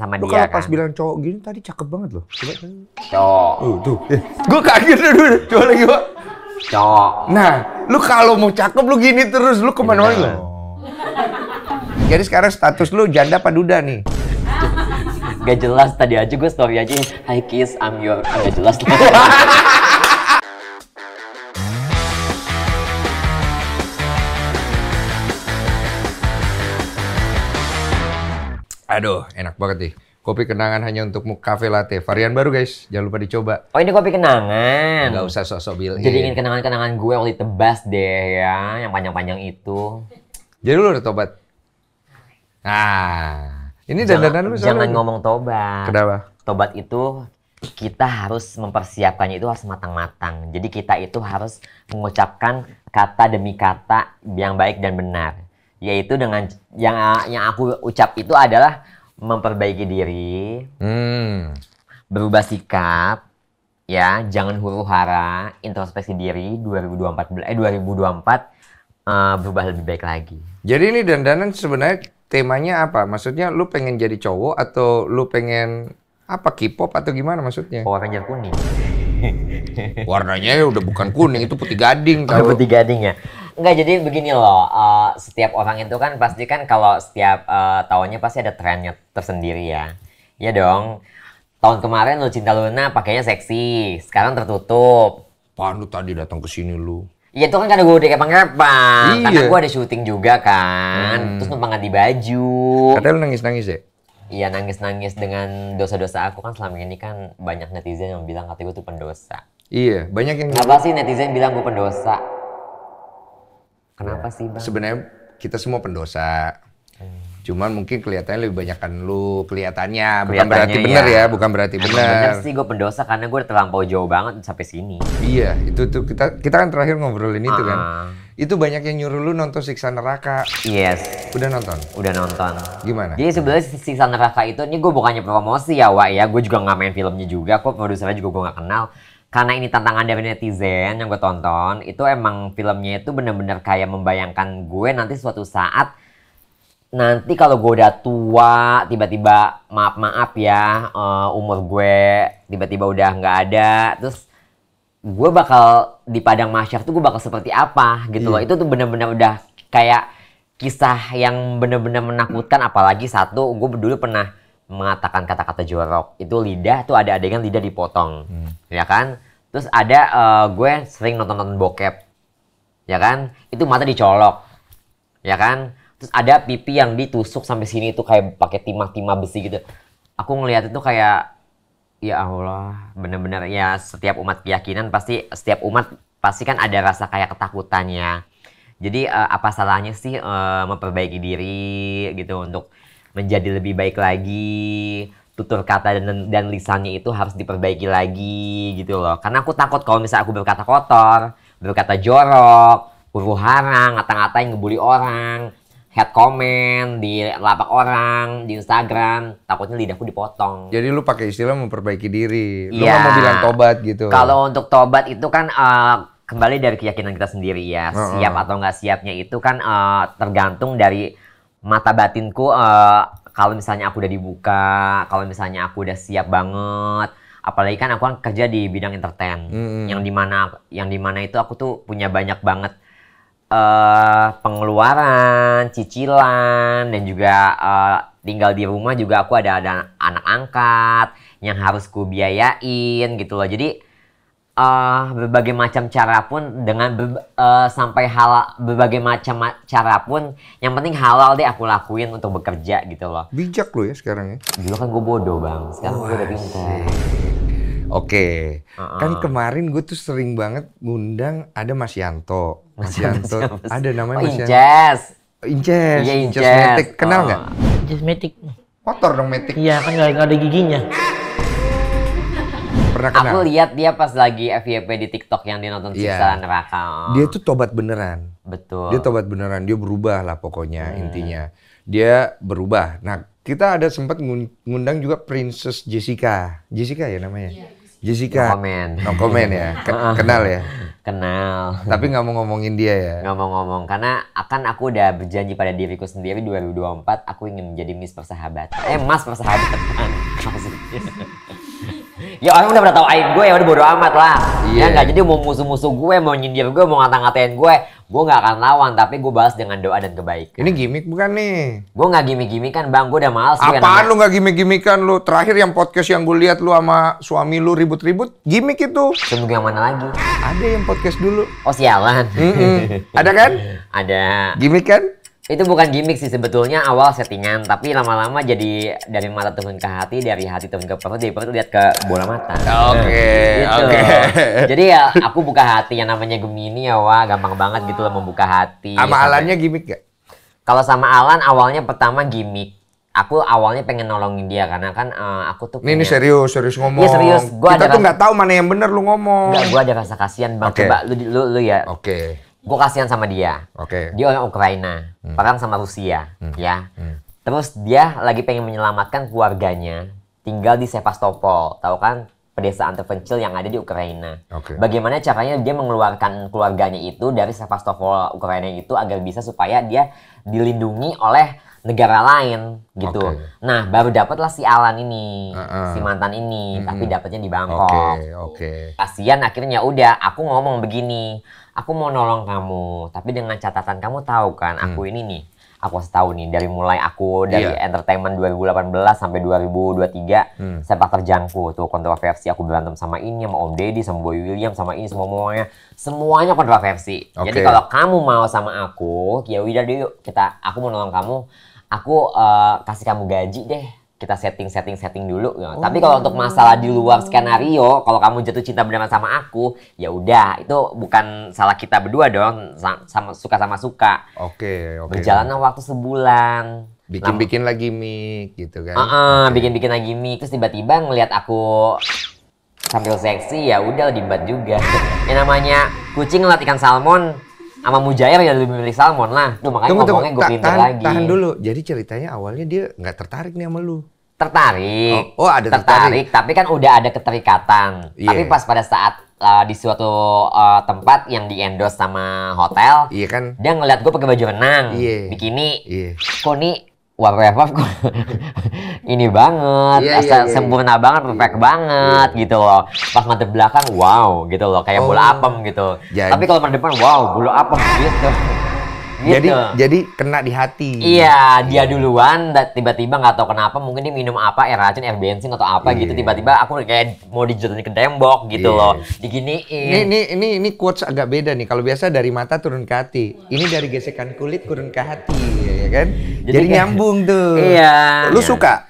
sama Lu dia kalau pas kan. bilang cowok gini tadi cakep banget loh. Coba. Cowok. Tuh. Gue kaget dulu. Coba lagi, Pak. Cowok. Nah, lu kalau mau cakep lu gini terus, lu kemana-mana lu. Jadi sekarang status lu janda apa duda nih? Gak jelas, tadi aja gue story aja, hi kiss, I'm your, gak jelas. Aduh, enak banget nih. Kopi kenangan hanya untukmu cafe latte. Varian baru guys, jangan lupa dicoba. Oh ini kopi kenangan. Nggak usah sok-sok bilangin. Jadi ingin kenangan-kenangan gue waktu tebas deh ya, yang panjang-panjang itu. Jadi lu udah tobat? Nah, ini dandanan lu Jangan ngomong tobat. Kenapa? Tobat itu kita harus mempersiapkannya itu harus matang-matang. Jadi kita itu harus mengucapkan kata demi kata yang baik dan benar. Yaitu dengan yang aku ucap itu adalah memperbaiki diri, berubah sikap, ya, jangan huru-hara, introspeksi diri 2024 berubah lebih baik lagi. Jadi ini dandanan sebenarnya temanya apa? Maksudnya lu pengen jadi cowok atau lu pengen apa, K-pop atau gimana maksudnya? Power Ranger kuning. Warnanya udah bukan kuning, itu putih gading. Tahu putih gading ya? Enggak, jadi begini loh, setiap orang itu kan pasti kan kalau setiap tahunnya pasti ada trennya tersendiri ya. Iya dong, tahun kemarin lu Cinta Luna pakainya seksi, sekarang tertutup. Apaan lu tadi datang ke sini lu? Iya itu kan karena gue udah kepang-kepang, Iya. karena gue ada syuting juga kan, terus numpang ganti baju. Katanya lu nangis-nangis ya? Iya nangis-nangis dengan dosa-dosa aku kan selama ini kan banyak netizen yang bilang katanya gue tuh pendosa. Iya, banyak yang... Kenapa sih netizen bilang gue pendosa? Kenapa sih bang? Sebenarnya kita semua pendosa. Cuman mungkin kelihatannya lebih banyakan lu kelihatannya. Bukan berarti benar ya, bukan berarti benar. Bener sih gue pendosa karena gue udah terlampau jauh banget sampai sini. Iya, itu tuh kita kan terakhir ngobrolin itu kan. Itu banyak yang nyuruh lu nonton Siksa Neraka. Yes. Udah nonton? Udah nonton. Gimana? Jadi sebenarnya Siksa Neraka itu, ini gue bukannya promosi ya Wak ya, gue juga nggak main filmnya juga, kok produsernya juga gue nggak kenal. Karena ini tantangan dari netizen yang gue tonton, itu emang filmnya itu bener-bener kayak membayangkan gue nanti suatu saat, nanti kalau gue udah tua, tiba-tiba maaf ya, umur gue tiba-tiba udah nggak ada, terus gue bakal di padang mahsyar tuh gue bakal seperti apa gitu loh. Itu tuh bener-bener udah kayak kisah yang bener-bener menakutkan. Apalagi satu, gue dulu pernah mengatakan kata-kata jorok. Itu lidah, tuh ada adegan lidah dipotong, ya kan? Terus ada gue sering nonton bokep, ya kan? Itu mata dicolok, ya kan? Terus ada pipi yang ditusuk sampai sini tuh kayak pakai timah-timah besi gitu. Aku ngeliat itu kayak, ya Allah, bener-bener ya setiap umat keyakinan pasti, setiap umat pasti kan ada rasa kayak ketakutannya. Jadi apa salahnya sih memperbaiki diri gitu untuk menjadi lebih baik lagi. Tutur kata dan lisannya itu harus diperbaiki lagi gitu loh. Karena aku takut kalau misalnya aku berkata kotor, berkata jorok, huru-hara, ngata-ngatain, ngebully orang, head comment di lapak orang, di Instagram, takutnya lidahku dipotong. Jadi lu pakai istilah memperbaiki diri. Lu Iya. nggak mau bilang tobat gitu. Kalau untuk tobat itu kan kembali dari keyakinan kita sendiri ya. Siap atau nggak siapnya itu kan tergantung dari mata batinku. Kalau misalnya aku udah dibuka, kalau misalnya aku udah siap banget, apalagi kan aku kan kerja di bidang entertain, yang dimana itu aku tuh punya banyak banget pengeluaran, cicilan, dan juga tinggal di rumah juga aku ada anak angkat yang harus ku biayain gitu loh. Jadi berbagai macam cara pun sampai berbagai macam cara pun yang penting halal deh aku lakuin untuk bekerja gitu loh. Bijak lu ya sekarang ya. Dulu kan gue bodoh bang, sekarang gue udah pintar. Oke, kan kemarin gue tuh sering banget ngundang ada Mas Yanto. Mas Yanto, ada namanya Mas Yanto. Inces. Inces. Iya, Inces Inces. Metik, kenal nggak? Inces Metik. Kotor dong Metik. Iya kan nggak ada giginya. Pernah kenal? Aku lihat dia pas lagi FYP di TikTok yang dia nonton Siksa Neraka. Dia tuh tobat beneran. Betul. Dia tobat beneran, dia berubah lah pokoknya intinya. Dia berubah. Nah, kita ada sempat ngundang juga Princess Jessica. Jessica ya namanya? Jessica. No comment ya. Kenal ya. Kenal. Tapi nggak mau ngomongin dia ya. Nggak mau ngomong karena aku udah berjanji pada diriku sendiri 2024 aku ingin menjadi Miss Persahabatan. Mas Persahabatan maksudnya. Ya orang udah pada tahu aib gue ya udah bodo amat lah. Ya nggak, jadi mau musuh-musuh gue, mau nyindir gue, mau ngata-ngatain gue nggak akan lawan, tapi gue balas dengan doa dan kebaikan. Ini gimmick bukan nih? Gue nggak gimmick-gimmickan bang, gue udah males. Apaan lu nggak gimmick-gimmickan lu? Terakhir yang podcast yang gue lihat lu sama suami lu ribut-ribut, gimmick itu. Tunggu yang mana lagi? Ada yang podcast dulu. Oh sialan. Ada kan? Ada. Gimmick kan? Itu bukan gimmick sih, sebetulnya awal settingan, tapi lama-lama jadi dari mata turun ke hati, dari hati turun ke perut, dari perut lihat ke bola mata. Oke. Jadi ya aku buka hati, yang namanya Gemini ya wah gampang banget gitu loh membuka hati. Sama Alannya gimmick gak? Kalau sama Alan awalnya pertama gimmick. Aku awalnya pengen nolongin dia karena kan aku tuh Ini serius ngomong. Iya serius. Kita tuh nggak tahu mana yang bener lu ngomong. Enggak, gua ada rasa kasihan bang. Coba lu ya. Gue kasihan sama dia. Dia orang Ukraina, perang sama Rusia, ya. Terus dia lagi pengen menyelamatkan keluarganya, tinggal di Sevastopol, tahu kan, pedesaan terpencil yang ada di Ukraina. Bagaimana caranya dia mengeluarkan keluarganya itu dari Sevastopol Ukraina itu agar bisa supaya dia dilindungi oleh negara lain gitu. Nah, baru dapatlah si Alan ini, si mantan ini, tapi dapatnya di Bangkok. Kasihan akhirnya udah, aku ngomong begini. Aku mau nolong kamu, tapi dengan catatan kamu tahu kan, aku ini nih, aku harus tahu nih, dari mulai aku dari entertainment 2018 sampai 2023, sepak terjangku tuh kontroversi, aku berantem sama ini, sama Om Deddy, sama Boy William, sama ini, semuanya kontroversi. Jadi kalau kamu mau sama aku, ya udah dulu, aku mau nolong kamu, aku kasih kamu gaji deh. Kita setting dulu. Ya. Tapi kalau untuk masalah di luar skenario, kalau kamu jatuh cinta beneran sama aku, ya udah, itu bukan salah kita berdua dong, sama suka. Berjalanlah waktu sebulan. Bikin lagi mic gitu kan. Bikin lagi mic, terus tiba-tiba ngelihat aku sambil seksi, ya udah dibat juga. Yang namanya kucing ngeliat ikan salmon sama mujair ya lebih milih salmon lah. Tuh makanya ngomongnya gue pinter lagi. Tahan dulu. Jadi ceritanya awalnya dia nggak tertarik nih sama lu. Tertarik. Ada tertarik. Tapi kan udah ada keterikatan. Tapi pas pada saat di suatu tempat yang di-endorse sama hotel, kan? Dia ngeliat gue pakai baju renang, bikini. Kok nih wallpaper kok ini banget, sempurna banget, perfect banget gitu loh. Pas mantep belakang, wow gitu loh, kayak bola apem gitu. Tapi kalau mantep depan, wow bola apem gitu. Jadi kena di hati. Iya, dia duluan, tiba-tiba nggak tahu kenapa, mungkin dia minum apa, air racun, air bensin atau apa gitu. Tiba-tiba aku kayak mau dijatuhin ke tembok gitu loh, diginiin. Ini quotes agak beda nih. Kalau biasa dari mata turun ke hati, ini dari gesekan kulit turun ke hati, ya kan? Jadi nyambung tuh. Iya. Lu suka?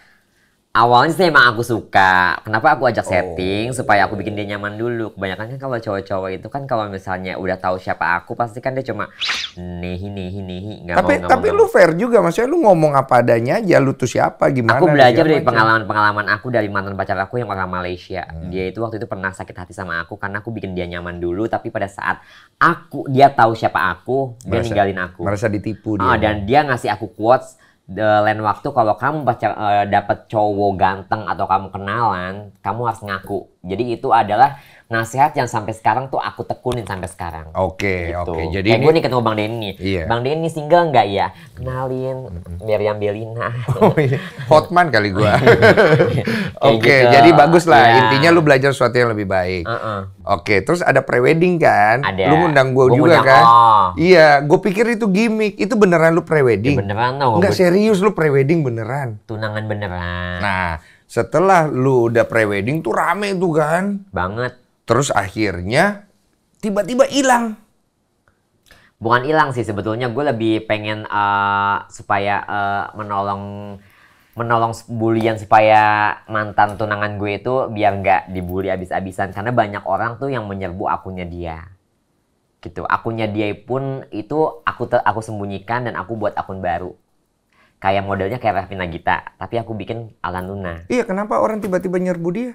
Awalnya sih emang aku suka. Kenapa aku ajak setting? Supaya aku bikin dia nyaman dulu. Kebanyakan kan kalau cowok-cowok itu kan kalau misalnya udah tahu siapa aku, pasti kan dia cuma nehi. Tapi lu fair juga, maksudnya lu ngomong apa adanya aja, lu tuh siapa, gimana. Aku belajar dari pengalaman aku dari mantan pacar aku yang orang Malaysia. Dia itu waktu itu pernah sakit hati sama aku karena aku bikin dia nyaman dulu, tapi pada saat dia tahu siapa aku, dia ninggalin aku. Merasa ditipu dia. Dan dia ngasih aku quotes, lain waktu kalau kamu dapat cowok ganteng atau kamu kenalan, kamu harus ngaku. Jadi itu adalah nasihat yang sampai sekarang tuh aku tekunin sampai sekarang. Oke. Jadi kayak gue nih ketemu Bang Denny. Bang Denny single nggak ya? Kenalin Meriam Belina. Hotman kali gua. Gitu. Jadi bagus lah. Intinya lu belajar sesuatu yang lebih baik. Terus ada prewedding kan? Ada. Lu ngundang gua juga kan? Iya, gue pikir itu gimmick. Itu beneran lu prewedding? Beneran dong. Enggak serius, lu prewedding beneran? Tunangan beneran. Nah, setelah lu udah prewedding tuh rame tuh kan? Banget. Terus akhirnya tiba-tiba hilang. Bukan hilang sih, sebetulnya gue lebih pengen supaya menolong bulian, supaya mantan tunangan gue itu biar nggak dibully abis-abisan, karena banyak orang tuh yang menyerbu akunnya dia. Gitu. Akunnya dia pun itu aku sembunyikan dan aku buat akun baru. Kayak modelnya kayak Raffi Nagita, tapi aku bikin Alan Luna. Iya, kenapa orang tiba-tiba nyerbu dia?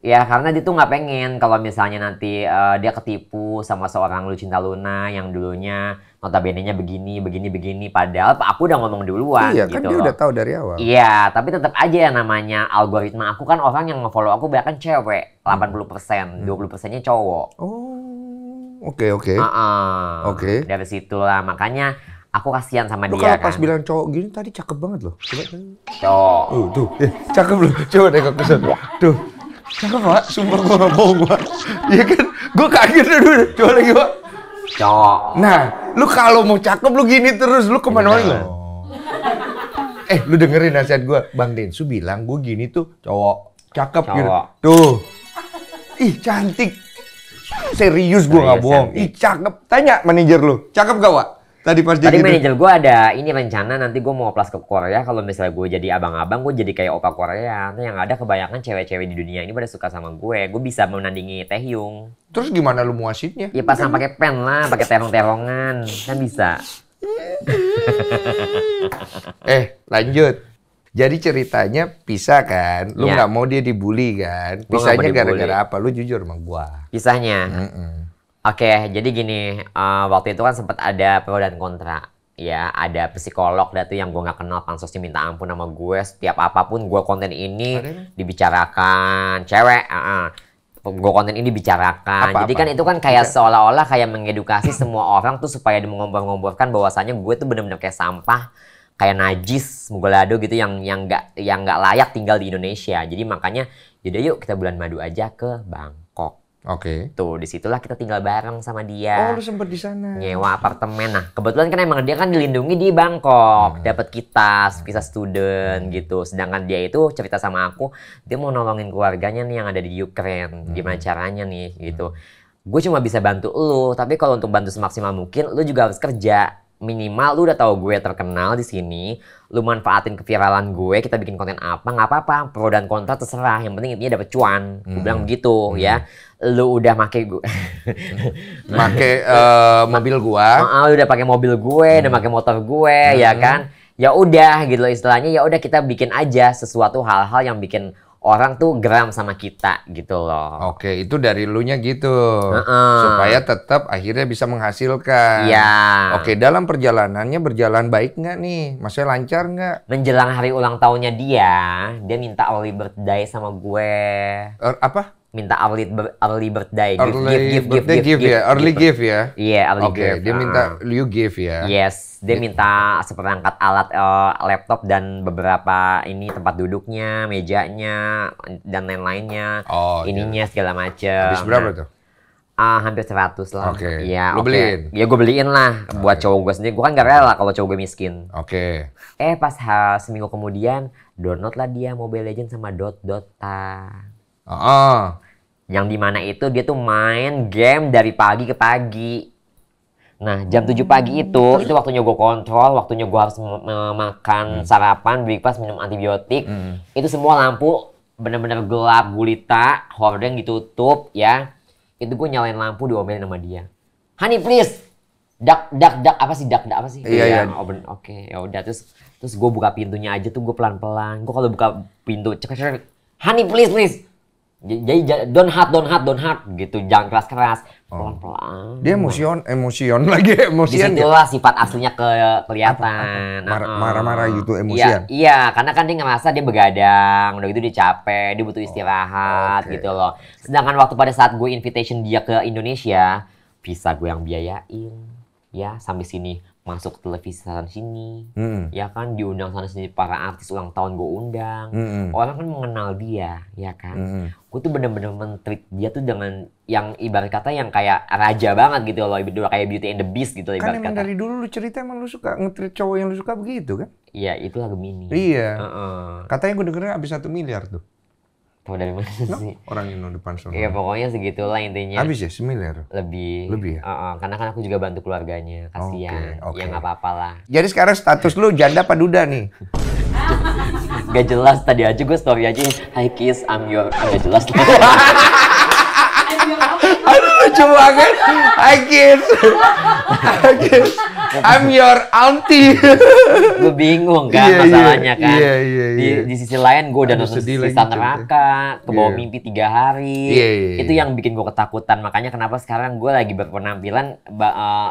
Ya karena dia tuh nggak pengen kalau misalnya nanti dia ketipu sama seorang Lucinta Luna yang dulunya notabene-nya begini. Padahal aku udah ngomong duluan Iya, gitu kan dia loh. udah tahu dari awal. Iya, tapi tetap aja ya namanya algoritma aku kan orang yang nge-follow aku bahkan cewek 80%, 20%-nya cowok. Oh, oke. Oke. Dari situlah makanya aku kasihan sama Lo dia kalau pas kan. bilang cowok gini tadi cakep banget loh. Coba. Cowok. Tuh. Cakep loh. Coba nengok ke sana. Tuh. Cakep, Pak. Sumpah gua nggak bohong, Pak. Iya kan? Gua kaget dulu. Coba lagi, Pak. Cowok. Nah, lu kalau mau cakep lu gini terus, lu kemana-mana. Lu dengerin nasihat gua. Bang Densu bilang gua gini tuh cowok. Cakep gitu. Tuh. Ih, cantik. Serius gua nggak bohong. Ih, cakep. Tanya manajer lu. Cakep gak, Wak? Tadi pas dia Tadi gitu. manajer gue ada ini rencana nanti gue mau apply ke Korea. Kalau misalnya gue jadi abang-abang, gue jadi kayak opa Korea. Nah, yang ada kebanyakan cewek-cewek di dunia ini pada suka sama gue. Gue bisa menandingi Taehyung. Terus gimana lu muasinnya? Ya pasang pakai pen lah, pakai terong-terongan, kan bisa. Lanjut. Jadi ceritanya pisah kan? Lu nggak mau dia dibully kan? Gua nggak mau Pisahnya dibully. gara-gara apa? Lu jujur sama gua. Pisahnya. Oke, jadi gini, waktu itu kan sempat ada pro dan kontra. Ya, ada psikolog datu yang gue nggak kenal, pansosnya minta ampun sama gue. Setiap apapun gue konten ini dibicarakan, cewek. Gue konten ini dibicarakan. Jadi kan itu kan kayak seolah-olah kayak mengedukasi semua orang tuh supaya mengompor-ngomporkan bahwasannya gue tuh bener-bener kayak sampah, kayak najis, mugolado gitu yang nggak layak tinggal di Indonesia. Jadi makanya, yaudah yuk kita bulan madu aja ke Bangkok. Oke. Tuh, disitulah kita tinggal bareng sama dia. Oh, lu sempet di sana. Nyewa apartemen. Nah, kebetulan kan emang dia kan dilindungi di Bangkok. Dapat visa student gitu. Sedangkan dia itu cerita sama aku, dia mau nolongin keluarganya nih yang ada di Ukraine. Gimana caranya nih gitu. Gue cuma bisa bantu lu, tapi kalau untuk bantu semaksimal mungkin, lu juga harus kerja. Minimal lu udah tahu gue terkenal di sini, lu manfaatin keviralan gue, kita bikin konten apa, nggak apa-apa, pro dan kontra terserah, yang penting intinya dapet cuan. Gue bilang gitu ya. Lu udah make gue, mobil gua. lu udah pakai mobil gue, udah pakai motor gue, ya kan? Ya udah gitu loh istilahnya, ya udah kita bikin aja sesuatu hal-hal yang bikin orang tuh geram sama kita gitu loh. Oke, itu dari lunya gitu. Supaya tetap akhirnya bisa menghasilkan. Iya. Oke, dalam perjalanannya berjalan baik nggak nih? Maksudnya lancar nggak? Menjelang hari ulang tahunnya dia minta early birthday sama gue. Apa? Minta early birthday. Early gift ya? Early gift ya? Iya, early Oke, gift. dia minta you give ya? Yes, dia minta seperangkat alat laptop dan beberapa ini tempat duduknya, mejanya, dan lain-lainnya. Oh, ininya segala macam. Habis berapa tuh? Hampir 100 lah. Oke. Ya, Lu beliin? Ya gue beliin lah buat cowok gue sendiri. Gue kan gak rela kalau cowok gue miskin. Oke. Pas seminggu kemudian download lah dia Mobile Legends sama Dota. Yang dimana itu dia tuh main game dari pagi ke pagi. Nah, jam 7 pagi itu waktunya gue kontrol, waktunya gue harus makan sarapan, breakfast, minum antibiotik. Itu semua lampu bener-bener gelap, gulita, hordeng ditutup ya. Itu gue nyalain lampu, diomelin sama dia. Honey please, dak apa sih? Iya. Oke, ya udah terus gue buka pintunya aja tuh gue pelan-pelan. Gue kalau buka pintu cek, honey please. Jadi don't hard gitu, jangan keras-keras, pelan-pelan. Dia emosian lagi. Disitulah sifat aslinya kelihatan. Marah-marah gitu, emosian. Iya, karena kan dia ngerasa dia begadang, udah gitu dia capek, dia butuh istirahat gitu loh. Sedangkan waktu pada saat gue invitation dia ke Indonesia, visa gue yang biayain, ya sampai sini masuk televisi sana sini, ya kan diundang sana sini para artis ulang tahun gue undang, orang kan mengenal dia, ya kan. Gue tuh bener-bener men-treat dia tuh dengan yang ibarat kata yang kayak raja banget gitu loh, kayak Beauty and the Beast gitu ibarat kata. Kan emang dari dulu lu cerita emang lu suka nge-treat cowok yang lu suka begitu kan? Iya, itulah Gemini. Iya. Katanya gue dengernya habis 1 miliar tuh. Tahu dari mana sih? Orang Indo depan sana. Iya, pokoknya segitulah intinya. Habis ya 1 miliar? Lebih ya? Karena kan aku juga bantu keluarganya, kasihan. Oke. Ya nggak apa-apa lah. Jadi sekarang status lu janda apa duda nih? Gak jelas, tadi aja gue story aja, hi kiss, I'm your... Gak jelas. Aduh, lucu banget. I kiss. I'm your auntie. Gue bingung kan Iya, masalahnya kan. iya. Di sisi lain gue udah Aduh, nonton sedih lagi Sisa ceritanya. Neraka, Kebawa Iya. Mimpi 3 hari. Iya. Itu yang bikin gue ketakutan. Makanya kenapa sekarang gue lagi berpenampilan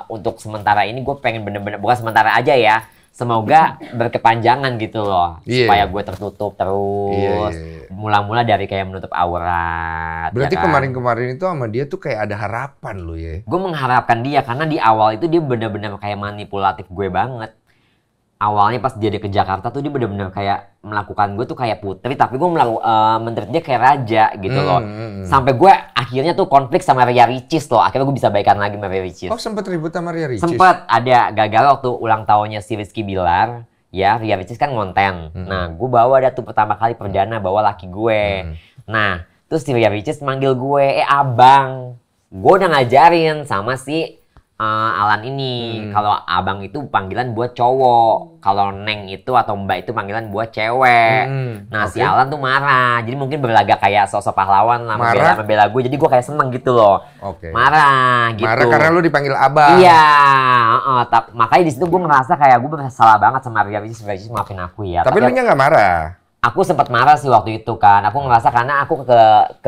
untuk sementara ini gue pengen bener-bener, bukan sementara aja ya. Semoga berkepanjangan gitu loh. Iya. Supaya gue tertutup terus. Iya. Mula-mula dari kayak menutup aurat. Berarti ya kan? kemarin-kemarin itu sama dia tuh kayak ada harapan lo ya. Gue mengharapkan dia karena di awal itu dia bener-bener kayak manipulatif gue banget. Awalnya pas dia ke Jakarta tuh dia bener-bener kayak melakukan gue tuh kayak putri, tapi gue mentreat dia kayak raja gitu loh. Sampai gue akhirnya tuh konflik sama Ria Ricis loh. Akhirnya gue bisa baikan lagi sama Ria Ricis. Oh sempet ribut sama Ria Ricis? Sempet ada gagal waktu ulang tahunnya si Rizky Bilar. Ya, Ria Ricis kan ngonten. Nah, gue bawa dia tuh pertama kali perdana bawa laki gue. Nah, terus si Ria Ricis manggil gue, abang. Gue udah ngajarin sama si Alan ini. Kalau abang itu panggilan buat cowok. Kalau Neng itu atau Mbak itu panggilan buat cewek. Nah, si Alan tuh marah. Jadi mungkin berlagak kayak sosok pahlawan lah membela gue. Jadi gue kayak seneng gitu loh. Marah gitu. Marah karena lu dipanggil abang. Iya, makanya di situ gue ngerasa kayak gue salah banget sama Ria Ricis. Maafin aku ya. Tapi lu nya nggak marah? Aku sempat marah sih waktu itu kan. Aku ngerasa karena aku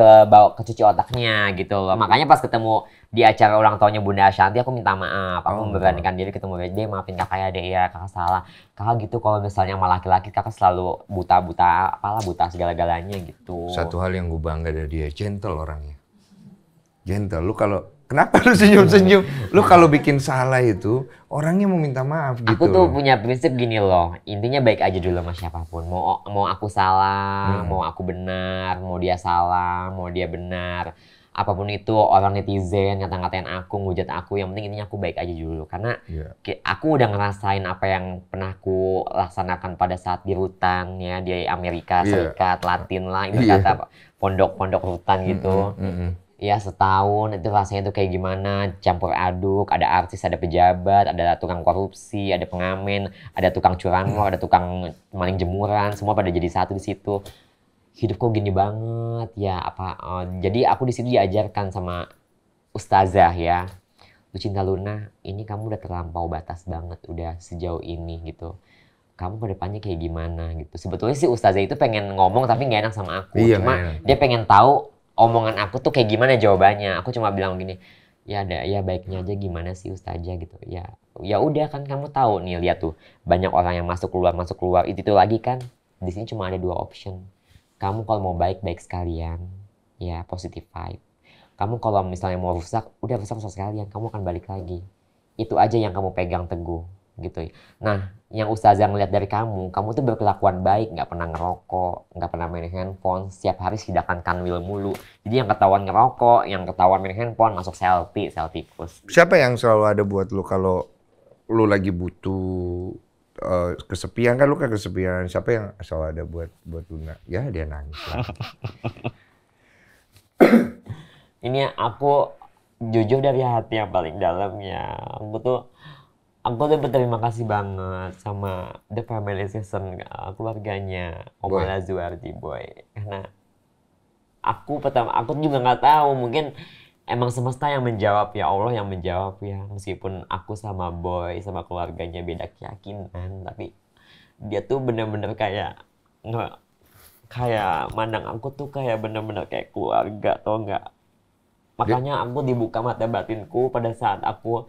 bawa kecuci otaknya gitu loh. Makanya pas ketemu di acara ulang tahunnya Bunda Ashanti, aku minta maaf. Aku memberanikan diri ketemu dia, maafin kakak ya deh ya, kakak salah. Kakak gitu kalau misalnya sama laki-laki kakak selalu buta segala-galanya gitu. Satu hal yang gue bangga dari dia, gentle orangnya. Gentle. Lu kalau kenapa lu senyum-senyum? Lu kalau bikin salah itu orangnya mau minta maaf gitu. Aku tuh punya prinsip gini loh. Intinya baik aja dulu sama siapapun. Mau aku salah, mau aku benar, mau dia salah, mau dia benar. Apapun itu orang netizen ngata-ngatain aku, ngujat aku, yang penting intinya aku baik aja dulu. Karena aku udah ngerasain apa yang pernah aku laksanakan pada saat di rutan ya, di Amerika Serikat, Latin lah, itu kata pondok-pondok rutan gitu. Ya setahun itu rasanya tuh kayak gimana, campur aduk, ada artis, ada pejabat, ada tukang korupsi, ada pengamen, ada tukang curanmor, ada tukang maling jemuran, semua pada jadi satu di situ. Hidup kok gini banget ya jadi aku di situ diajarkan sama ustazah ya, Lucinta Luna, ini kamu udah terlampau batas banget, udah sejauh ini gitu. Kamu ke depannya kayak gimana gitu. Sebetulnya sih ustazah itu pengen ngomong tapi nggak enak sama aku. Cuma dia pengen tahu omongan aku tuh kayak gimana jawabannya. Aku cuma bilang gini, ya baiknya aja gimana sih ustazah gitu. Ya udah kan kamu tahu nih, lihat tuh banyak orang yang masuk keluar itu lagi kan. Di sini cuma ada 2 option. Kamu kalau mau baik sekalian, ya positive vibe. Kamu kalau misalnya mau rusak, udah rusak sekalian, kamu akan balik lagi. Itu aja yang kamu pegang teguh, gitu. Nah, yang ustazah ngeliat dari kamu tuh berkelakuan baik, nggak pernah ngerokok, nggak pernah main handphone, setiap hari sidakan kanwil mulu. Jadi yang ketahuan ngerokok, yang ketahuan main handphone, masuk selfie terus. Siapa yang selalu ada buat lu kalau lu lagi butuh kesepian? Kan lu kan kesepian, siapa yang selalu ada buat lu? Ya dia nangis lah. Ini aku jujur dari hati yang paling dalam ya. Aku tuh berterima kasih banget sama The Family Season, keluarganya Oma Lazuardi Boy. Karena aku juga nggak tahu, mungkin emang semesta yang menjawab ya, Allah yang menjawab ya. Meskipun aku sama Boy, sama keluarganya beda keyakinan, tapi dia tuh bener-bener kayak mandang aku tuh kayak bener-bener kayak keluarga, tau nggak? Makanya aku dibuka mata batinku pada saat aku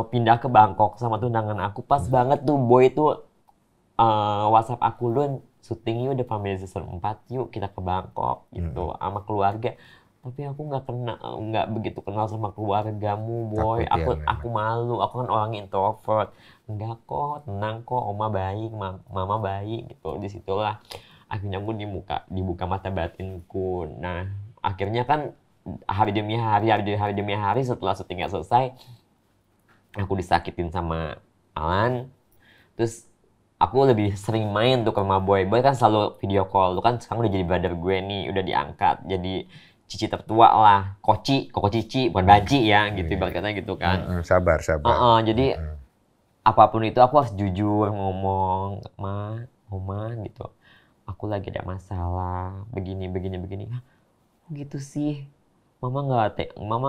pindah ke Bangkok sama tunangan aku. Pas banget tuh Boy tuh WhatsApp aku, lu syuting yuk The Family Season 4 yuk kita ke Bangkok gitu sama keluarga. Tapi aku nggak begitu kenal sama keluargamu Boy. Aku malu, aku kan orang introvert. Enggak kok, tenang kok, Oma baik, Mama baik gitu. Disitulah akhirnya aku dibuka mata batinku. Nah akhirnya kan hari demi hari setelah syutingnya selesai, aku disakitin sama Alan. Terus aku lebih sering main tuh ke rumah Boy. Boy kan selalu video call. Lu kan sekarang udah jadi brother gue nih, udah diangkat jadi cici tertua lah. Koko cici, bukan banci ya gitu, ibarat katanya gitu kan. Sabar. Jadi apapun itu aku harus jujur ngomong, Oma gitu. Aku lagi ada masalah, begini. Hah, gitu sih. mama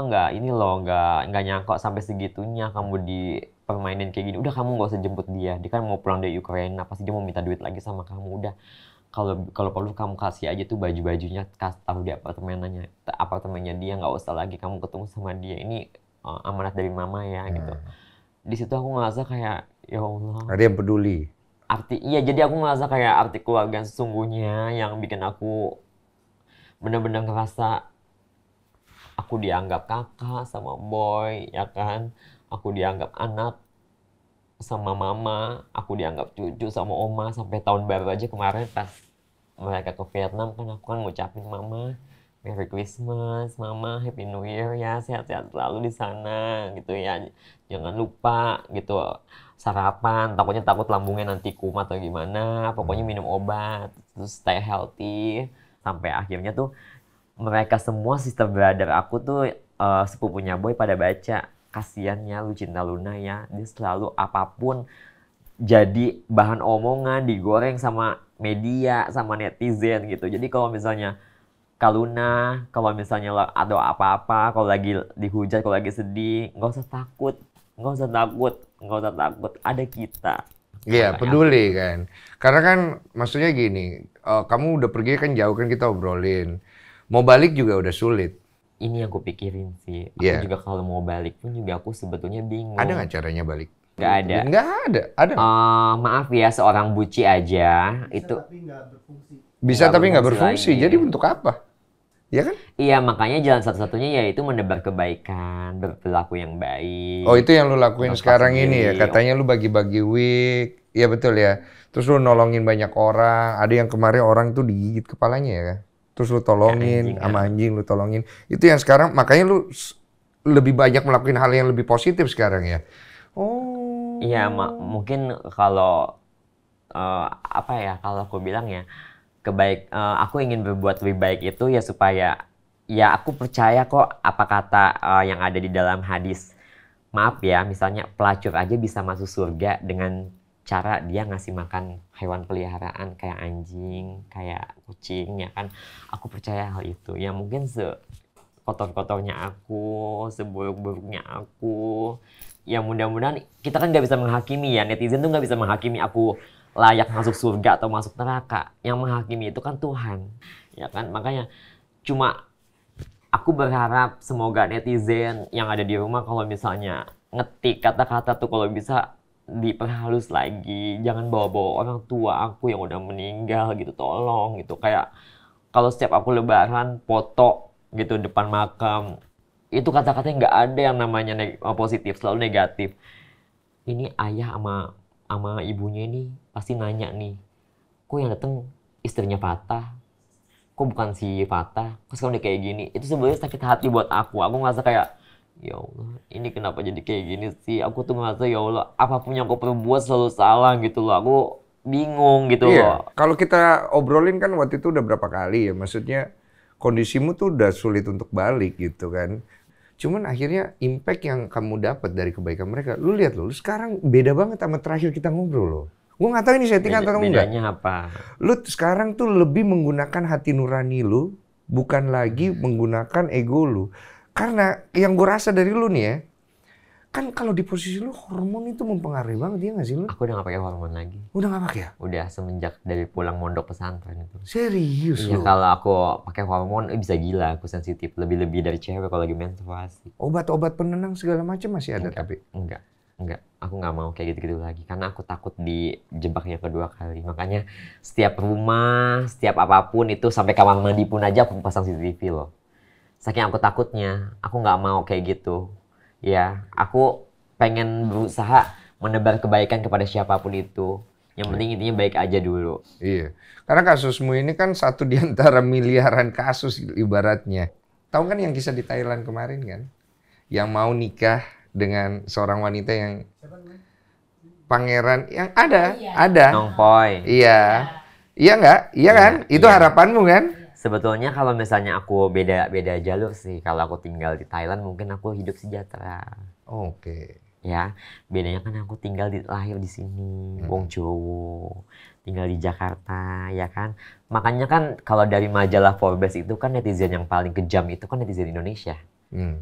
nggak ini loh, nggak nyangka sampai segitunya kamu dipermainin kayak gini. Udah kamu nggak usah jemput dia kan mau pulang dari Ukraina, pasti dia mau minta duit lagi sama kamu. Udah kalau perlu kamu kasih aja tuh baju-bajunya, taruh di apartemennya dia, nggak usah lagi kamu ketemu sama dia. Ini amanat dari mama ya gitu. Di situ aku ngerasa kayak ya Allah. Ada yang peduli. Jadi aku ngerasa kayak arti keluarga yang sesungguhnya yang bikin aku benar-benar ngerasa aku dianggap kakak sama boy, ya kan? Aku dianggap anak sama mama, aku dianggap cucu sama oma. Sampai tahun baru aja kemarin pas mereka ke Vietnam kan aku kan ngucapin mama Merry Christmas, mama Happy New Year ya, sehat-sehat selalu di sana gitu ya. Jangan lupa gitu sarapan, takut lambungnya nanti kumat atau gimana. Pokoknya minum obat, terus stay healthy. Sampai akhirnya tuh mereka semua sister brother aku tuh sepupunya boy pada baca. Kasiannya Lucinta Luna ya, dia selalu apapun jadi bahan omongan, digoreng sama media, sama netizen gitu. Jadi kalau misalnya Kak Luna, kalau misalnya ada apa-apa, kalau lagi dihujat, kalau lagi sedih, nggak usah takut, ada kita. Iya, peduli kan. Karena kan maksudnya gini, kamu udah pergi kan jauh kan kita obrolin. Mau balik juga udah sulit. Ini yang aku pikirin sih. Aku juga kalau mau balik pun juga aku sebetulnya bingung. Ada nggak caranya balik? Nggak ada. Nggak ada. Ada. Maaf ya, seorang buci aja. Bisa tapi nggak berfungsi. Jadi untuk apa? Ya kan? Iya, makanya jalan satu-satunya yaitu menebar kebaikan, berperilaku yang baik. Oh, itu yang lu lakuin sekarang ini ya? Katanya lu bagi-bagi wig. Iya betul ya. Terus lu nolongin banyak orang. Ada yang kemarin orang tuh digigit kepalanya ya kan? Terus lu tolongin, sama anjing lu tolongin. Itu yang sekarang, makanya lu lebih banyak melakukan hal yang lebih positif sekarang ya? Oh. Iya, mungkin kalau, kalau aku bilang ya, aku ingin berbuat lebih baik itu ya supaya ya aku percaya kok apa kata yang ada di dalam hadis. Maaf ya, misalnya pelacur aja bisa masuk surga dengan cara dia ngasih makan hewan peliharaan kayak anjing, kayak kucing ya kan. Aku percaya hal itu. Ya mungkin sekotor-kotornya aku, seburuk-buruknya aku. Ya mudah-mudahan kita kan nggak bisa menghakimi ya, netizen tuh nggak bisa menghakimi aku layak masuk surga atau masuk neraka. Yang menghakimi itu kan Tuhan, ya kan? Makanya cuma aku berharap semoga netizen yang ada di rumah kalau misalnya ngetik kata-kata tuh kalau bisa diperhalus lagi. Jangan bawa-bawa orang tua aku yang udah meninggal gitu, tolong gitu. Kayak kalau setiap aku lebaran foto gitu depan makam, itu kata-katanya nggak ada yang namanya positif, selalu negatif. Ini ayah sama ibunya ini pasti nanya nih, kok yang datang istrinya Fatah, kok bukan si Fatah, kok sekarang udah kayak gini. Itu sebenarnya sakit hati buat aku ngerasa kayak ya Allah, ini kenapa jadi kayak gini sih. Aku tuh ngerasa ya Allah, apapun yang aku perbuat selalu salah gitu loh. Aku bingung gitu loh. Kalau kita obrolin kan waktu itu udah berapa kali ya, maksudnya kondisimu tuh udah sulit untuk balik gitu kan. Cuman akhirnya impact yang kamu dapat dari kebaikan mereka, lu lihat lu sekarang beda banget sama terakhir kita ngobrol loh. Gue nggak tahu ini settingan atau enggak. Bedanya apa? Lu sekarang tuh lebih menggunakan hati nurani lu, bukan lagi menggunakan ego lu. Karena yang gue rasa dari lu nih ya, kan kalau di posisi lu hormon itu mempengaruhi banget, ya nggak sih lu? Aku udah nggak pakai hormon lagi. Udah nggak pakai ya? Udah semenjak dari pulang mondok pesantren itu. Serius lu? Iya, kalau aku pakai hormon bisa gila, aku sensitif lebih dari cewek kalau lagi menstruasi. Obat-obat penenang segala macam masih ada tapi? Enggak. Aku nggak mau kayak gitu-gitu lagi karena aku takut dijebak yang kedua kali. Makanya setiap rumah, setiap apapun itu sampai kamar mandi pun aja aku pasang CCTV loh. Saking aku takutnya, aku nggak mau kayak gitu. Ya, aku pengen berusaha menebar kebaikan kepada siapapun itu. Yang penting intinya baik aja dulu. Iya, karena kasusmu ini kan satu di antara miliaran kasus ibaratnya. Tahu kan yang kisah di Thailand kemarin kan? Yang mau nikah dengan seorang wanita yang pangeran yang ada. Nongpoy. Iya. Iya nggak? Iya kan? Itu harapanmu kan? Sebetulnya kalau misalnya aku beda jalur sih. Kalau aku tinggal di Thailand mungkin aku hidup sejahtera. Oke. Ya, bedanya kan aku lahir di sini, wong Jowo. tinggal di Jakarta, ya kan. Makanya kan kalau dari majalah Forbes itu kan netizen yang paling kejam itu kan netizen Indonesia,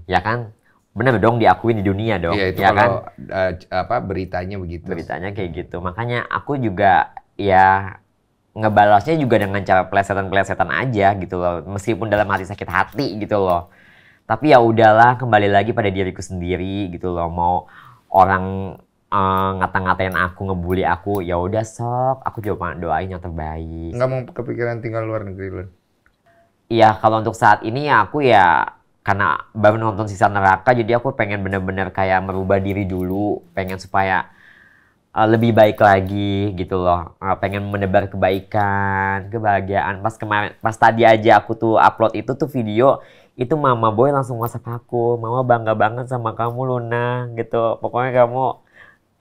ya kan. Bener dong, diakuin di dunia dong, Iya, itu ya kalau kan. beritanya begitu. Beritanya kayak gitu. Makanya aku juga ya ngebalasnya juga dengan cara plesetan-plesetan aja gitu loh. Meskipun dalam hati sakit hati gitu loh. Tapi ya udahlah, kembali lagi pada diriku sendiri gitu loh. Mau orang ngata-ngatain aku, ngebully aku, ya udah sok. Aku coba doain yang terbaik. Nggak mau kepikiran tinggal luar negeri lu? Iya, kalau untuk saat ini ya aku ya karena baru nonton Sisa Neraka, jadi aku pengen bener-bener kayak merubah diri dulu, pengen supaya lebih baik lagi gitu loh. Pengen menebar kebaikan, kebahagiaan. Pas tadi aja aku tuh upload itu tuh video, itu Mama Boy langsung WhatsApp aku, "Mama bangga banget sama kamu Luna," gitu. "Pokoknya kamu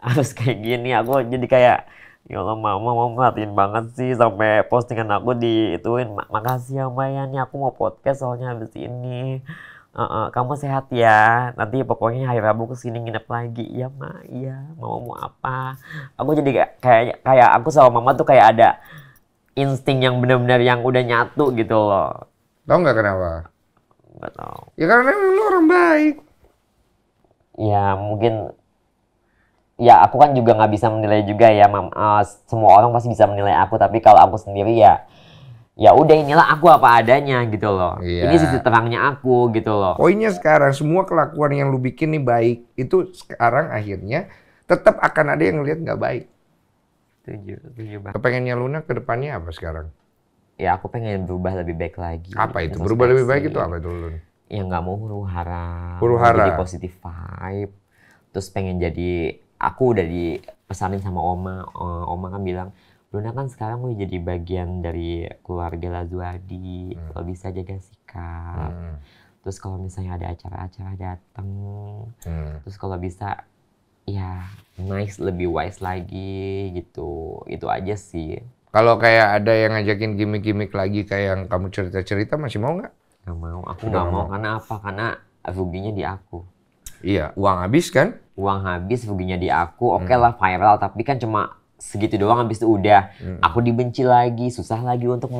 harus kayak gini." Aku jadi kayak, ya Allah mama merhatiin banget sih sampai postingan aku diituin. Makasih ya Mbak ya, nih aku mau podcast soalnya habis ini. Kamu sehat ya, nanti pokoknya hari Rabu kesini nginep lagi. Iya Ma, iya. Mama mau apa? Aku jadi kayak aku sama Mama tuh kayak ada insting yang benar-benar yang udah nyatu gitu loh. Tahu nggak kenapa? Nggak tahu. Ya karena lu orang baik. Ya mungkin ya aku kan juga nggak bisa menilai juga ya, semua orang pasti bisa menilai aku, tapi kalau aku sendiri ya udah inilah aku apa adanya gitu loh. Iya. Ini sisi terangnya aku gitu loh. Poinnya sekarang semua kelakuan yang lu bikin nih baik, itu sekarang akhirnya tetap akan ada yang ngelihat nggak baik. Setuju banget. Kepengennya Luna ke depannya apa sekarang? Ya aku pengen berubah lebih baik lagi. Apa itu? Berubah lebih baik itu apa itu Lun? Ya nggak mau huru-hara. Huru-hara. Jadi positive vibe. Terus pengen jadi, aku udah dipesanin sama Oma. Oma kan bilang, Luna kan sekarang udah jadi bagian dari keluarga Lazuardi. Kalau bisa jaga sikap. Terus kalau misalnya ada acara-acara datang. Terus kalau bisa ya nice, lebih wise lagi gitu. Itu aja sih. Kalau kayak ada yang ngajakin gimmick-gimmick lagi kayak yang kamu cerita-cerita, masih mau nggak? Nggak mau, aku nggak mau. Karena apa? Karena ruginya di aku. Iya, uang habis kan? Uang habis, ruginya di aku. Oke lah viral, tapi kan cuma segitu doang, habis itu udah. Aku dibenci lagi, susah lagi untuk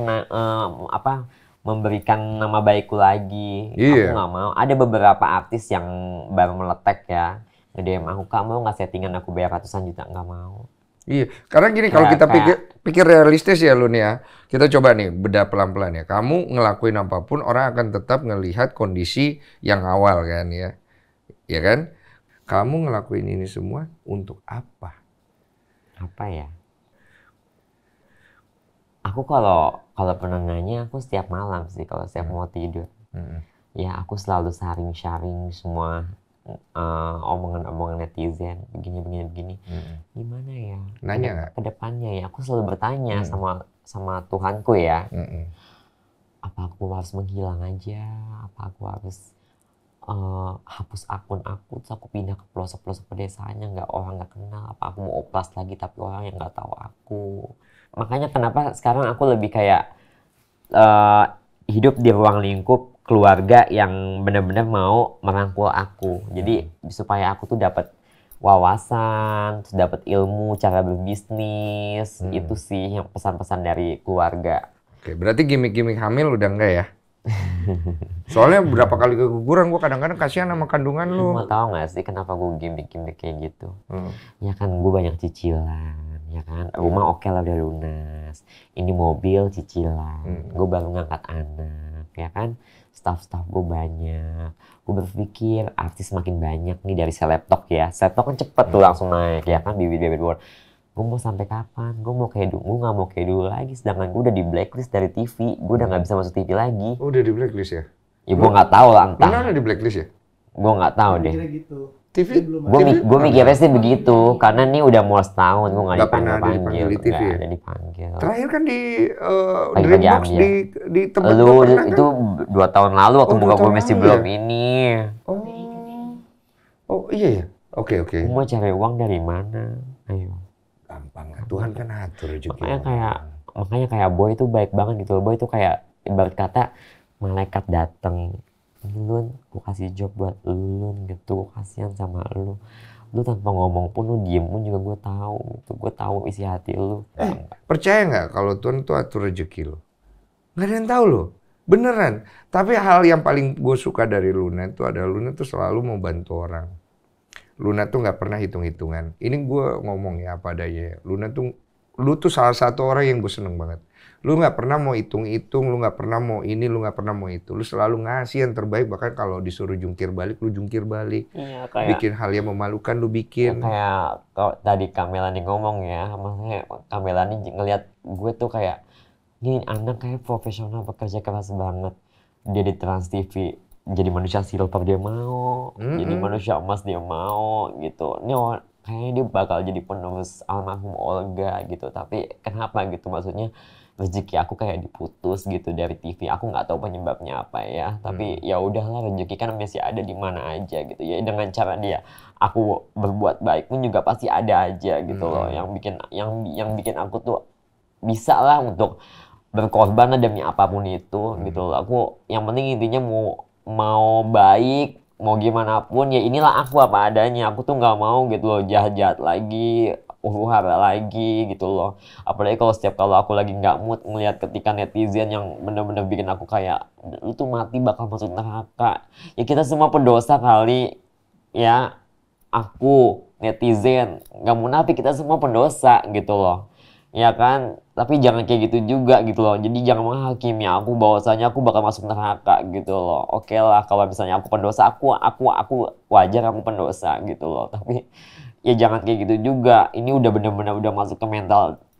memberikan nama baikku lagi. Iya. Aku nggak mau. Ada beberapa artis yang baru meletek ya, nge-DM aku, "Kak mau nggak settingan aku bayar ratusan juta?" Nggak mau. Iya, karena gini kalau kita pikir realistis ya Lun ya, kita coba nih bedah pelan-pelan ya. Kamu ngelakuin apapun orang akan tetap ngelihat kondisi yang awal kan ya, ya kan? Kamu ngelakuin ini semua untuk apa? Apa ya? Aku kalau pernah nanya, aku setiap malam sih kalau setiap mau tidur. Ya aku selalu sharing semua omongan-omongan netizen, begini. Gimana ya? Nanya nggak? Kedepannya ya, aku selalu bertanya sama Tuhanku ya. Apa aku harus menghilang aja? Apa aku harus hapus akun aku, terus aku pindah ke pelosok-pelosok pedesaan yang orang nggak kenal? Apa aku mau oplas lagi tapi orang yang nggak tahu aku? Makanya kenapa sekarang aku lebih kayak hidup di ruang lingkup keluarga yang benar-benar mau merangkul aku. Jadi supaya aku tuh dapat wawasan, dapat ilmu cara berbisnis. Itu sih yang pesan-pesan dari keluarga. Oke, berarti gimmick-gimmick hamil udah enggak ya? Soalnya berapa kali keguguran, gue kadang-kadang kasihan sama kandungan lu. Mau tahu nggak sih kenapa gue gimmick-gimmick kayak gitu? Ya kan gue banyak cicilan, ya kan. Rumah oke lah udah lunas. Ini mobil cicilan. Gue baru ngangkat anak, ya kan. Staff gue banyak. Gue berpikir artis makin banyak nih dari selebtok ya. Selebtok kan cepet tuh langsung naik, ya kan. Bibit-bibit world. Gue mau sampai kapan? Gue nggak mau kayak dulu lagi. Sedangkan gue udah di blacklist dari TV. Gue udah nggak bisa masuk TV lagi. Udah di blacklist ya? Ya gue nggak tahu lah entah. Mana di blacklist ya? Gue nggak tahu deh. TV? Gue mikirnya sih begitu. Karena ini udah mau setahun gue nggak pernah dipanggil. di TV ya? Ada dipanggil. Terakhir kan di Pagi-pagi Dreambox ambil. di tempat Lu gua pernah, itu kan? 2 tahun lalu waktu Oh, muka 2 gue tahun masih lalu belum ya? ini. Oh iya ya? Oke. Gue mau cari uang dari mana? Ayo. Gampang lah, Tuhan kan atur rezeki. Makanya kayak Boy itu baik banget gitu. Boy itu kayak ibarat kata malaikat dateng. Lun, gue kasih job buat lu gitu. Kasihan sama lu. Lu tanpa ngomong pun, lu diem pun juga gue tahu gitu. Gue tahu isi hati lu. Percaya nggak kalau Tuhan tuh atur rezeki lo? Nggak ada yang tahu lo. Beneran. Tapi hal yang paling gue suka dari Luna itu adalah Luna tuh selalu mau bantu orang. Luna tuh nggak pernah hitung-hitungan. Ini gue ngomong ya apa adanya. Lu tuh salah satu orang yang gue seneng banget. Lu nggak pernah mau hitung-hitung, lu nggak pernah mau ini, lu nggak pernah mau itu. Lu selalu ngasih yang terbaik, bahkan kalau disuruh jungkir balik, lu jungkir balik. Iya, kayak Bikin hal yang memalukan, lu bikin. kayak kalau tadi Kamelani ngomong ya, maksudnya Kamelani ngelihat gue tuh kayak, ini anak kayak profesional, bekerja keras banget. Dia di Trans TV, jadi manusia silver dia mau, jadi manusia emas dia mau gitu. Ini kayaknya dia bakal jadi penerus almarhum Olga gitu. Tapi kenapa gitu, maksudnya rezeki aku kayak diputus gitu dari TV. Aku nggak tahu penyebabnya apa ya. Tapi ya udahlah, rezeki kan masih ada di mana aja gitu ya. Dengan cara dia, aku berbuat baik pun juga pasti ada aja gitu loh. Yang bikin aku tuh bisa lah untuk berkorban demi apapun itu gitu loh. Aku yang penting intinya mau baik, mau gimana pun ya inilah aku apa adanya. Aku tuh nggak mau gitu loh jahat-jahat lagi, huru-hara lagi gitu loh. Apalagi kalau setiap aku lagi nggak mood ngelihat ketika netizen yang bener-bener bikin aku kayak, lu tuh mati bakal masuk neraka. Ya kita semua pendosa kali ya. Aku netizen nggak munafik, kita semua pendosa gitu loh. Ya kan, tapi jangan kayak gitu juga gitu loh. Jadi jangan menghakimi aku bahwasanya aku bakal masuk neraka gitu loh. Oke lah, kalau misalnya aku pendosa, aku wajar aku pendosa gitu loh. Tapi ya jangan kayak gitu juga. Ini udah bener-bener udah masuk ke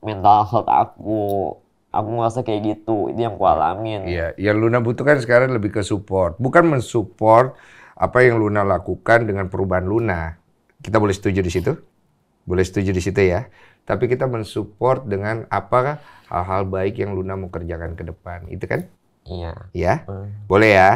mental health aku. Aku ngerasa kayak gitu. Itu yang aku alamin. Iya, yang Luna butuhkan sekarang lebih ke support. Bukan mensupport apa yang Luna lakukan dengan perubahan Luna. Kita boleh setuju di situ? Boleh setuju di situ ya. Tapi kita mensupport dengan apa hal-hal baik yang Luna mau kerjakan ke depan. Itu kan? Iya. Ya? Boleh ya?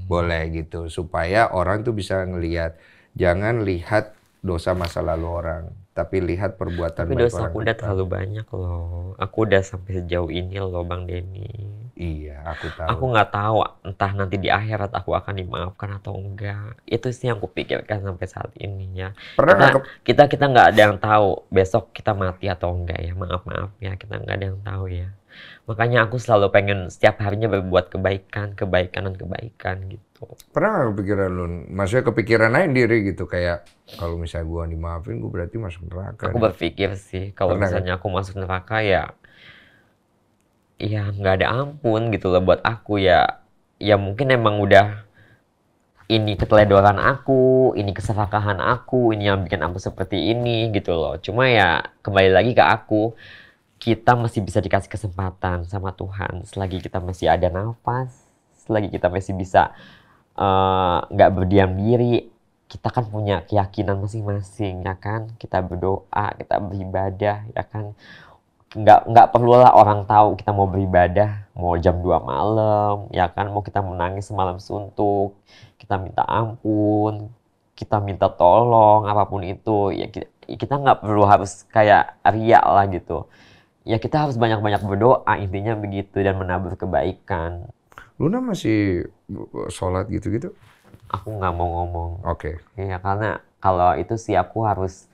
Boleh gitu. Supaya orang tuh bisa ngelihat. Jangan lihat dosa masa lalu orang. Tapi lihat perbuatan Tapi baik dosa orang aku ke udah depan. terlalu banyak loh. Aku udah sampai sejauh ini loh Bang Denny. Iya, aku tahu. Aku nggak tahu entah nanti di akhirat aku akan dimaafkan atau enggak. Itu sih yang kupikirkan sampai saat ini ya. Pernah Kita nggak ada yang tahu besok kita mati atau enggak ya. Maaf ya, kita nggak ada yang tahu ya. Makanya aku selalu pengen setiap harinya berbuat kebaikan gitu. Pernah nggak kepikiran lu? Maksudnya kepikiran aja sendiri gitu, kayak kalau misalnya gua dimaafin, gua berarti masuk neraka. Aku berpikir sih kalau misalnya aku masuk neraka ya nggak ada ampun gitu loh buat aku ya. Ya mungkin emang udah ini keteledoran aku, ini keserakahan aku, ini yang bikin aku seperti ini gitu loh. Cuma ya kembali lagi ke aku, kita masih bisa dikasih kesempatan sama Tuhan selagi kita masih ada nafas, selagi kita masih bisa nggak berdiam diri. Kita kan punya keyakinan masing-masing ya kan. Kita berdoa, kita beribadah ya kan. Nggak perlulah orang tahu kita mau beribadah, mau jam 2 malam ya kan, mau kita menangis semalam suntuk, kita minta ampun, kita minta tolong apapun itu ya, kita nggak perlu harus kayak riak lah gitu ya. Kita harus banyak-banyak berdoa, intinya begitu, dan menabur kebaikan. Luna masih sholat gitu-gitu? Aku nggak mau ngomong. Oke. Ya karena kalau itu sih aku harus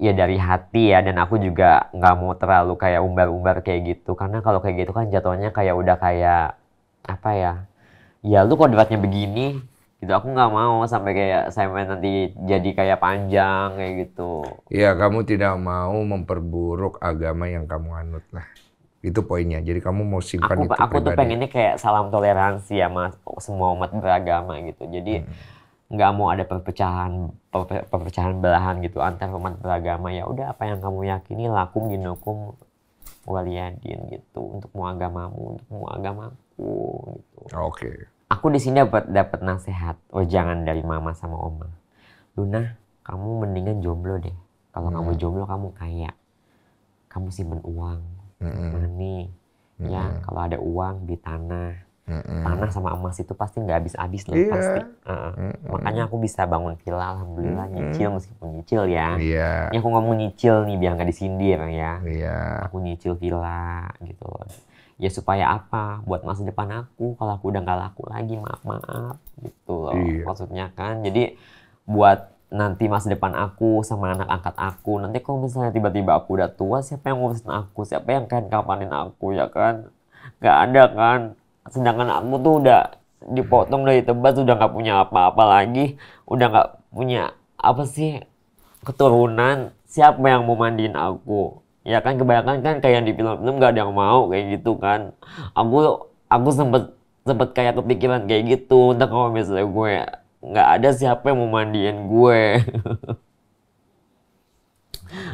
ya dari hati ya, dan aku juga nggak mau terlalu kayak umbar-umbar kayak gitu, karena kalau kayak gitu kan jatuhnya kayak udah kayak apa ya lu kodratnya begini gitu. Aku nggak mau sampai kayak saya nanti jadi kayak panjang kayak gitu. Iya, kamu tidak mau memperburuk agama yang kamu anut lah. Itu poinnya. Jadi kamu mau simpan itu Aku tuh pribadi. pengennya kayak salam toleransi ya mas, semua umat beragama gitu. Jadi nggak mau ada perpecahan belahan gitu antar umat beragama. Ya udah, apa yang kamu yakini lakum dinukum waliyadin gitu, untuk mau agamamu, untuk mau agamaku gitu. Oke. Aku di sini dapat nasihat, jangan dari mama sama oma. Luna, kamu mendingan jomblo deh. Kalau kamu jomblo kamu kaya, kamu simpen uang, money, ya. Kalau ada uang di tanah. Tanah sama emas itu pasti nggak habis-habis loh, pasti. Makanya aku bisa bangun villa, alhamdulillah, nyicil meskipun nyicil ya. Ini aku ngomong nyicil nih biar nggak disindir ya. Aku nyicil villa gitu loh. Ya supaya apa? Buat masa depan aku, kalau aku udah nggak laku lagi, maaf gitu loh. Maksudnya kan, jadi buat nanti masa depan aku sama anak angkat aku. Nanti kalau misalnya tiba-tiba aku udah tua, siapa yang ngurusin aku? Siapa yang kan kapanin aku, ya kan? Gak ada kan. Sedangkan aku tuh udah dipotong dari tebas, udah gak punya apa-apa lagi. Udah gak punya, apa sih, keturunan. Siapa yang mau mandiin aku? Ya kan, kebanyakan kan kayak di film-film gak ada yang mau kayak gitu kan. Aku sempet kayak kepikiran kayak gitu. Entah kalau misalnya gue nggak ada, siapa yang mau mandiin gue.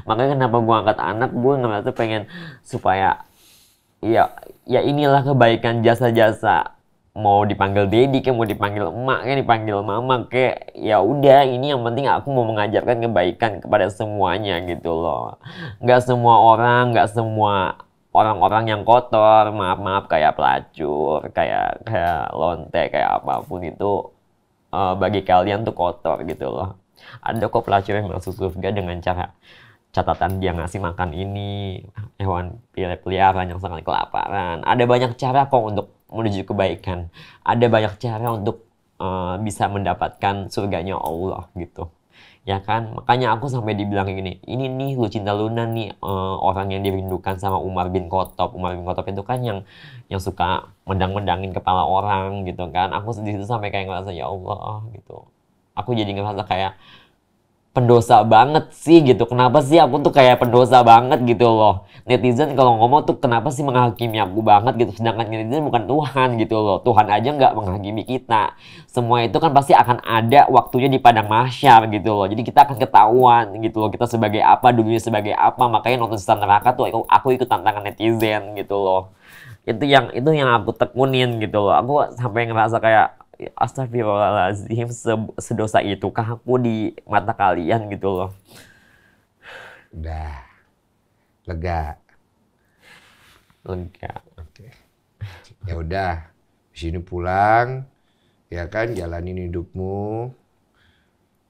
Makanya kenapa gue angkat anak, gue ngerasa pengen supaya ya inilah kebaikan, jasa-jasa, mau dipanggil Dedi kayak, mau dipanggil emak kayak, dipanggil mama kayak, ya udah, ini yang penting aku mau mengajarkan kebaikan kepada semuanya gitu loh. Nggak semua orang-orang yang kotor, maaf kayak pelacur, kayak lonte, kayak apapun itu, bagi kalian tuh kotor gitu loh. Ada kok pelacur yang masuk surga dengan catatan dia ngasih makan ini hewan peliharaan yang sangat kelaparan. Ada banyak cara kok untuk menuju kebaikan. Ada banyak cara untuk bisa mendapatkan surganya Allah gitu. Ya kan? Makanya aku sampai dibilang gini, ini nih Lucinta Luna nih, orang yang dirindukan sama Umar bin Khattab. Umar bin Khattab itu kan yang suka mendang-mendangin kepala orang gitu kan. Aku di situ sampai kayak ngerasa, ya Allah gitu. Aku jadi ngerasa kayak pendosa banget sih gitu. Kenapa sih aku tuh kayak pendosa banget gitu loh. Netizen kalau ngomong tuh kenapa sih menghakimi aku banget gitu. Sedangkan netizen bukan Tuhan gitu loh. Tuhan aja nggak menghakimi kita. Semua itu kan pasti akan ada waktunya di padang mahsyar gitu loh. Jadi kita akan ketahuan gitu loh. Kita sebagai apa, dulunya sebagai apa. Makanya nonton Sesat Neraka tuh aku ikut tantangan netizen gitu loh. Itu yang aku tekunin gitu loh. Aku sampai ngerasa kayak, astagfirullahaladzim, sedosa itukah aku di mata kalian gitu loh. Udah. Lega. Oke. Ya udah. Di sini pulang. Ya kan, jalanin hidupmu.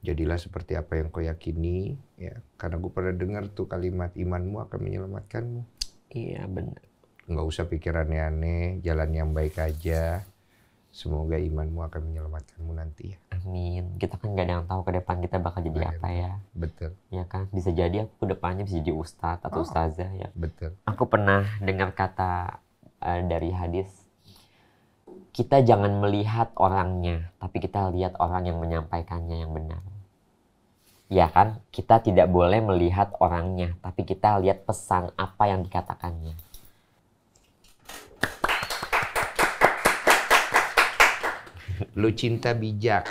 Jadilah seperti apa yang kau yakini. Ya, karena gue pernah dengar tuh kalimat, imanmu akan menyelamatkanmu. Iya benar. Nggak usah pikiran aneh, jalan yang baik aja. Semoga imanmu akan menyelamatkanmu nanti ya. Amin. Kita kan gak ada yang tahu ke depan kita bakal jadi apa ya. Betul. Ya kan, bisa jadi aku ke depannya bisa jadi ustadz atau ustazah ya. Betul. Aku pernah dengar kata dari hadis, kita jangan melihat orangnya, tapi kita lihat orang yang menyampaikannya yang benar. Ya kan, kita tidak boleh melihat orangnya, tapi kita lihat pesan apa yang dikatakannya. Lucinta bijak.